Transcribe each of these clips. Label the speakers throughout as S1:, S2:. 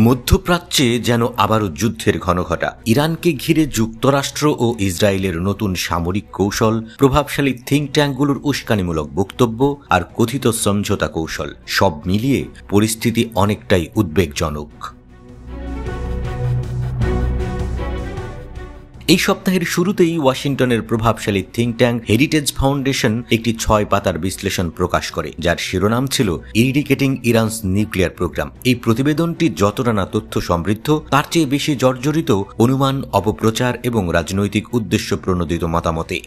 S1: মধ্যপ্রাচ্যে যেন আবারও যুদ্ধের ঘনঘটা। ইরানকে ঘিরে যুক্তরাষ্ট্র ও ইসরায়েলের নতুন সামরিক কৌশল, প্রভাবশালী থিঙ্ক ট্যাঙ্কগুলোর উস্কানিমূলক বক্তব্য আর কথিত সমঝোতা কৌশল, সব মিলিয়ে পরিস্থিতি অনেকটাই উদ্বেগজনক। এই সপ্তাহের শুরুতেই ওয়াশিংটনের প্রভাবশালী থিঙ্ক ট্যাঙ্ক হেরিটেজ ফাউন্ডেশন একটি 6 পাতার বিশ্লেষণ প্রকাশ করে, যার শিরোনাম ছিল ইরিডিকেটিং ইরানস নিউক্লিয়ার প্রোগ্রাম। এই প্রতিবেদনটি যতটা না তথ্য সমৃদ্ধ, তার চেয়ে বেশি জর্জরিত অনুমান, অপপ্রচার এবং রাজনৈতিক উদ্দেশ্য প্রণোদিত মতামতে।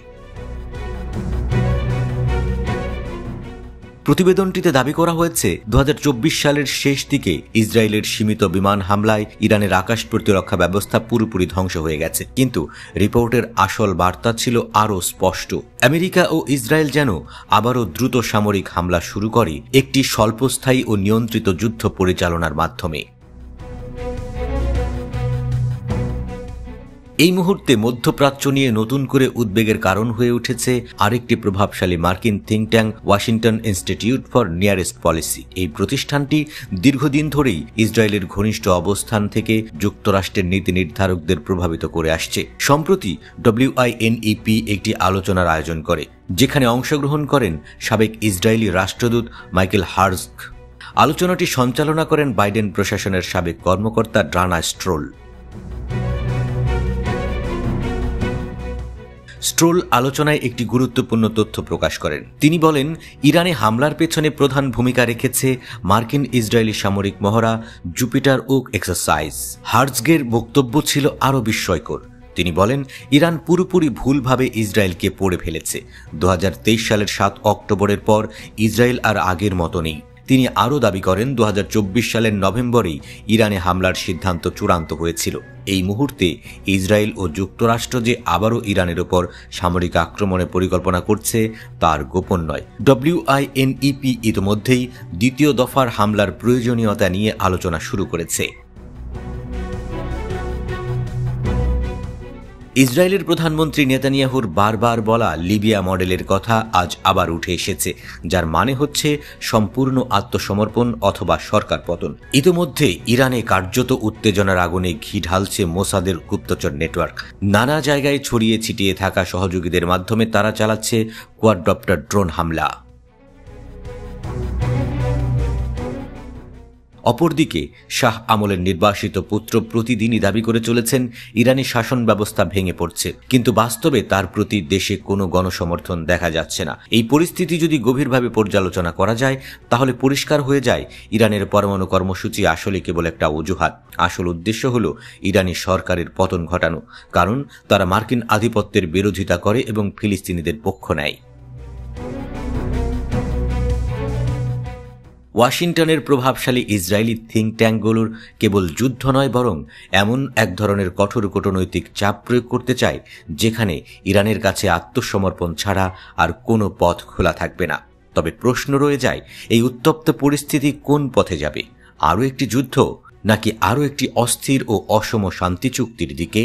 S1: প্রতিবেদনটিতে দাবি করা হয়েছে 2024 সালের শেষ দিকে ইসরায়েলের সীমিত বিমান হামলায় ইরানের আকাশ প্রতিরক্ষা ব্যবস্থা পুরোপুরি ধ্বংস হয়ে গেছে, কিন্তু রিপোর্টের আসল বার্তা ছিল আরও স্পষ্ট। আমেরিকা ও ইসরায়েল যেন আবারও দ্রুত সামরিক হামলা শুরু করে, একটি স্বল্পস্থায়ী ও নিয়ন্ত্রিত যুদ্ধ পরিচালনার মাধ্যমে। এই মুহূর্তে মধ্যপ্রাচ্য নিয়ে নতুন করে উদ্বেগের কারণ হয়ে উঠেছে আরেকটি প্রভাবশালী মার্কিন think tank Washington institute for nearest policy. এই প্রতিষ্ঠানটি দীর্ঘদিন ধরেই ইসরায়েলের ঘনিষ্ঠ অবস্থান থেকে যুক্তরাষ্ট্রের নীতি নির্ধারকদের প্রভাবিত করে আসছে। সম্প্রতি WINEP একটি আলোচনার আয়োজন করে, যেখানে অংশগ্রহণ করেন সাবেক ইসরায়েলি রাষ্ট্রদূত মাইকেল হার্জগ। আলোচনাটি সঞ্চালনা করেন বাইডেন প্রশাসনের সাবেক কর্মকর্তা ডানা স্ট্রোল। স্ট্রোল আলোচনায় একটি গুরুত্বপূর্ণ তথ্য প্রকাশ করেন। তিনি বলেন, ইরানে হামলার পেছনে প্রধান ভূমিকা রেখেছে মার্কিন ইসরায়েলি সামরিক মহড়া জুপিটার ওক এক্সারসাইজ। হার্জগের বক্তব্য ছিল আরও বিস্ময়কর। তিনি বলেন, ইরান পুরোপুরি ভুলভাবে ইসরায়েলকে পড়ে ফেলেছে। 2023 সালের 7 অক্টোবরের পর ইসরায়েল আর আগের মতো নেই। তিনি আরও দাবি করেন, 2024 সালের নভেম্বরেই ইরানে হামলার সিদ্ধান্ত চূড়ান্ত হয়েছিল। এই মুহূর্তে ইসরায়েল ও যুক্তরাষ্ট্র যে আবারও ইরানের ওপর সামরিক আক্রমণের পরিকল্পনা করছে তার গোপন নয়। WINEP ইতিমধ্যেই দ্বিতীয় দফার হামলার প্রয়োজনীয়তা নিয়ে আলোচনা শুরু করেছে। ইসরায়েলের প্রধানমন্ত্রী নেতানিয়াহুর বারবার বলা লিবিয়া মডেলের কথা আজ আবার উঠে এসেছে, যার মানে হচ্ছে সম্পূর্ণ আত্মসমর্পণ অথবা সরকার পতন। ইতিমধ্যে ইরানে কার্যত উত্তেজনার আগুনে ঘি ঢালছে মোসাদের গুপ্তচর নেটওয়ার্ক। নানা জায়গায় ছড়িয়ে ছিটিয়ে থাকা সহযোগীদের মাধ্যমে তারা চালাচ্ছে কোয়াড্রপ্টার ড্রোন হামলা। অপরদিকে শাহ আমলের নির্বাসিত পুত্র প্রতিদিনই দাবি করে চলেছেন ইরানি শাসন ব্যবস্থা ভেঙে পড়ছে, কিন্তু বাস্তবে তার প্রতি দেশে কোনো গণসমর্থন দেখা যাচ্ছে না। এই পরিস্থিতি যদি গভীরভাবে পর্যালোচনা করা যায়, তাহলে পরিষ্কার হয়ে যায় ইরানের পরমাণু কর্মসূচি আসলে কেবল একটা অজুহাত। আসল উদ্দেশ্য হল ইরানি সরকারের পতন ঘটানো, কারণ তারা মার্কিন আধিপত্যের বিরোধিতা করে এবং ফিলিস্তিনিদের পক্ষ নেয়। ওয়াশিংটনের প্রভাবশালী ইসরায়েলি থিঙ্ক ট্যাঙ্কগুলোর কেবল যুদ্ধ নয়, বরং এমন এক ধরনের কঠোর কূটনৈতিক চাপ প্রয়োগ করতে চায় যেখানে ইরানের কাছে আত্মসমর্পণ ছাড়া আর কোনো পথ খোলা থাকবে না। তবে প্রশ্ন রয়ে যায়, এই উত্তপ্ত পরিস্থিতি কোন পথে যাবে? আরও একটি যুদ্ধ, নাকি আরও একটি অস্থির ও অসম শান্তি চুক্তির দিকে?